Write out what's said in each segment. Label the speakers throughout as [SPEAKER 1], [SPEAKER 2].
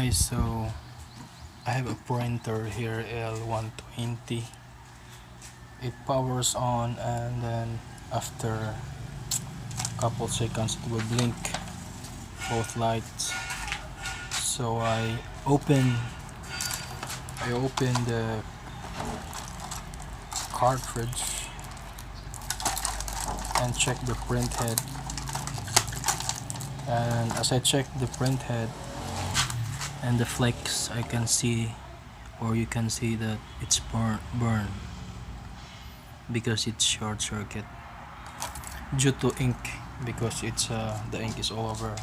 [SPEAKER 1] guys, so I have a printer here, L120. It powers on and then after a couple seconds it will blink both lights. So I open the cartridge and check the printhead, and as I check the printhead and the flakes, I can see, or you can see, that it's burn because it's short circuit due to ink, because it's the ink is all over.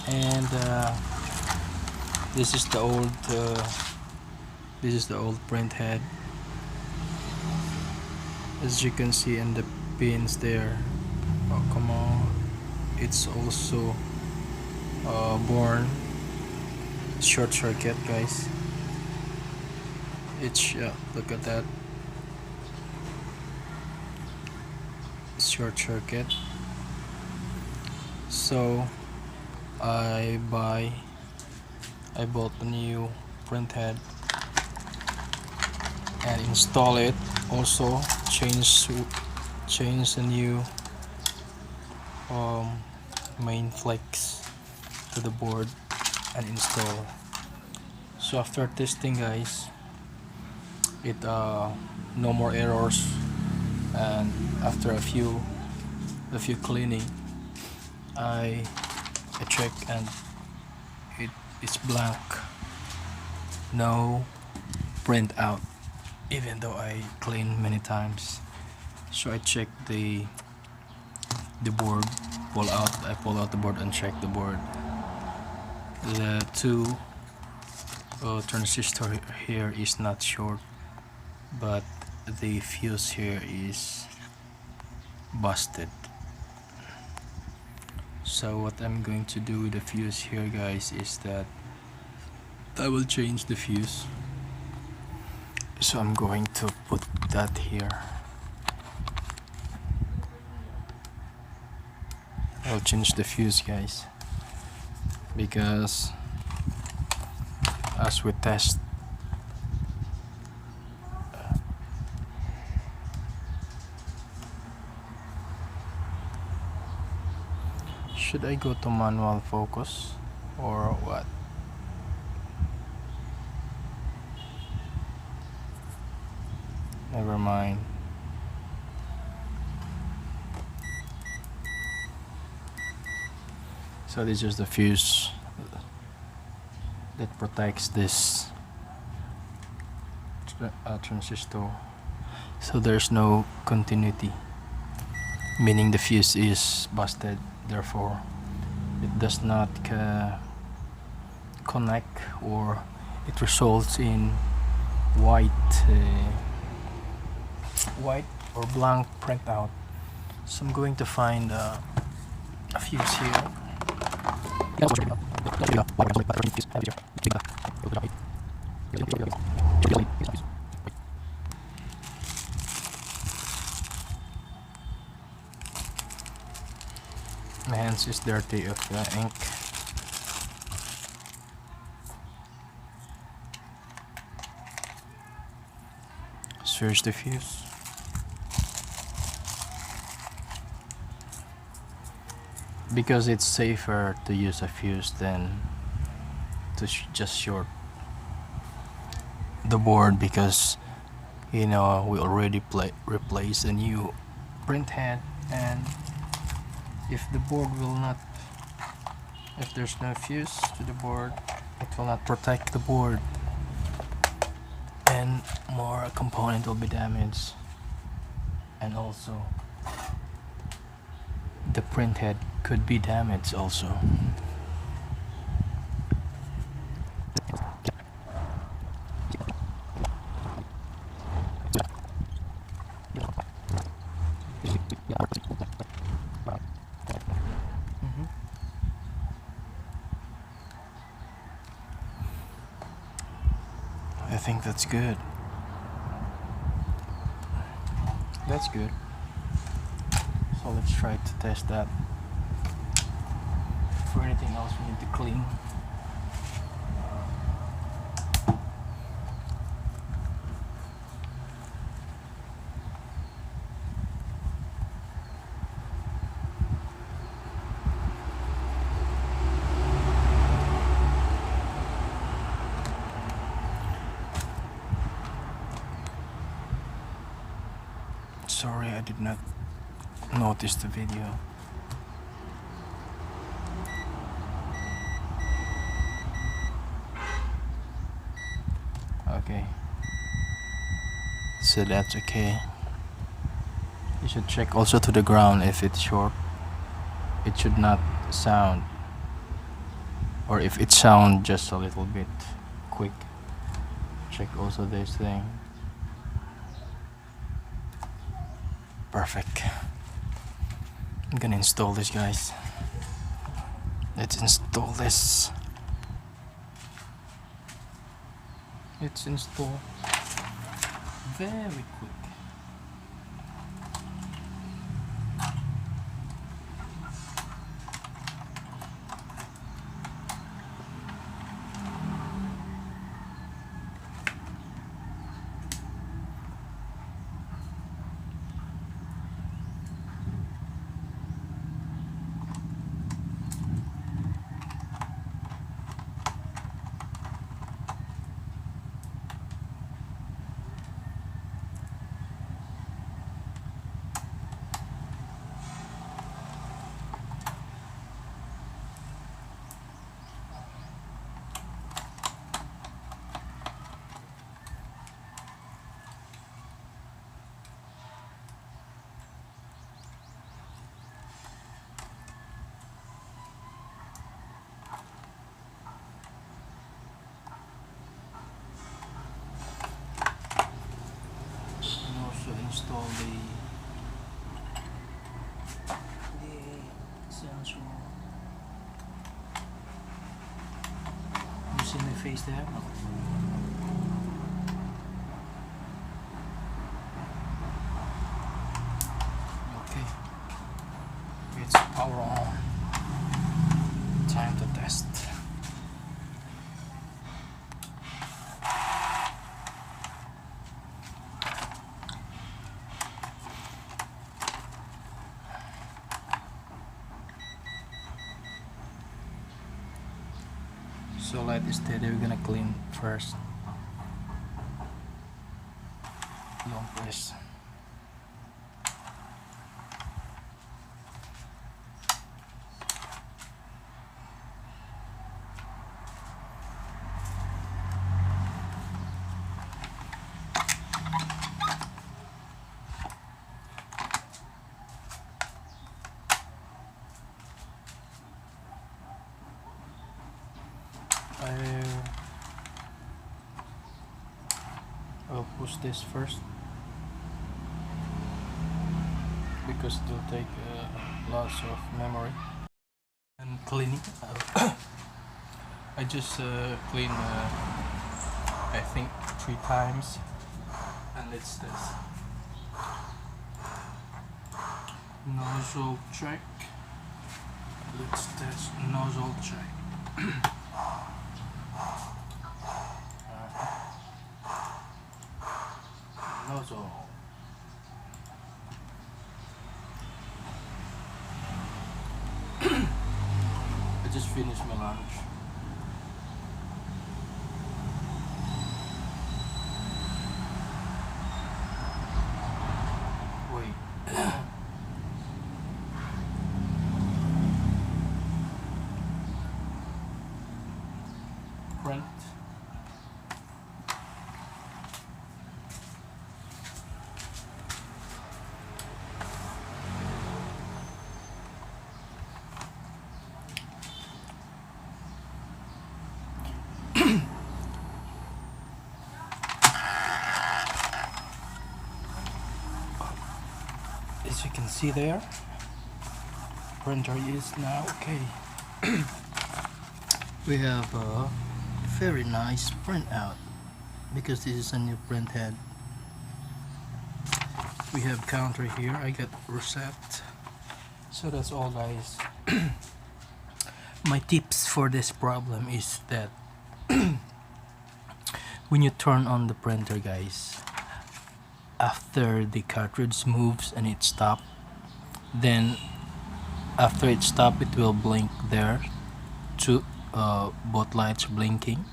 [SPEAKER 1] And this is the old printhead, as you can see, and the pins there. Oh, come on, it's also born short circuit, guys. It's look at that, short circuit. So I bought a new printhead and install it. Also change a new main flakes to the board and install. So after testing, guys, it no more errors, and after a few cleaning, I check and it's blank, no print out, even though I clean many times. So I check the board, I pull out the board and check the board. The two transistor here is not short, but the fuse here is busted. So what I'm going to do with the fuse here, guys, is that I will change the fuse. So I'm going to put that here. I'll change the fuse, guys, because as we test, should I go to manual focus or what? Never mind. So this is the fuse that protects this transistor, so there's no continuity, meaning the fuse is busted, therefore it does not connect, or it results in white or blank printout. So I'm going to find a fuse here. My hands is dirty of the ink. So here's the fuse. Because it's safer to use a fuse than to just short the board, because we already replace a new printhead, and if there's no fuse to the board, it will not protect the board, and more component will be damaged, and also the printhead could be damaged also. I think that's good. That's good. So let's try to test that. For anything else we need to clean. sorry, I did not notice the video. Okay, so that's okay. You should check also to the ground. If it's short, it should not sound, or if it sound just a little bit quick, check also this thing. Perfect. I'm gonna install this, guys. Let's install this. It's installed very quick. Install the sensor. You see my face there? Okay, it's power on. Time to test. So light is steady, we're gonna clean first. Long press. I'll push this first because it will take lots of memory. And cleaning, I just clean I think 3 times, and it's this nozzle check. Let's test nozzle check. Nozzle. I just finished my lunch. Wait. Print. As you can see there, printer is now okay. We have a very nice printout because this is a new printhead. We have counter here. I got reset. So that's all, guys. My tips for this problem is that when you turn on the printer, guys, after the cartridge moves and it stops, then after it stops it will blink there, both lights blinking.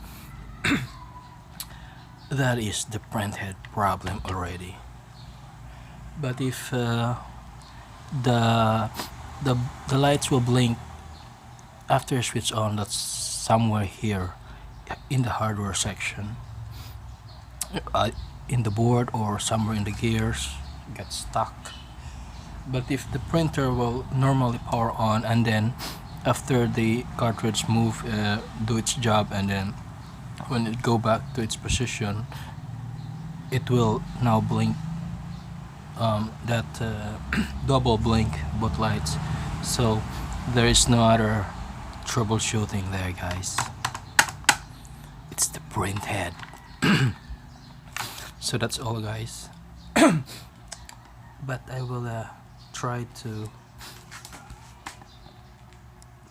[SPEAKER 1] That is the printhead problem already. But if the the the lights will blink after you switch on, that's somewhere here in the hardware section, in the board or somewhere in the gears, get stuck. But if the printer will normally power on, and then after the cartridge move, do its job, and then when it go back to its position, it will now blink, that double blink both lights. So there is no other troubleshooting there, guys. It's the printhead. So that's all, guys. But I will try to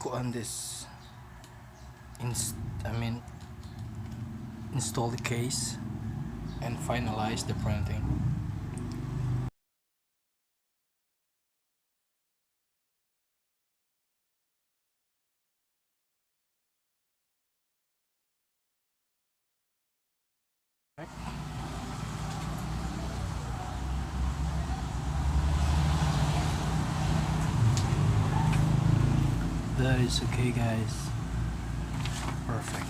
[SPEAKER 1] go on this install the case and finalize the printing. That is okay, guys. Perfect.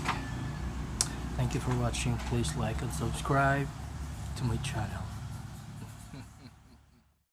[SPEAKER 1] Thank you for watching. Please like and subscribe to my channel.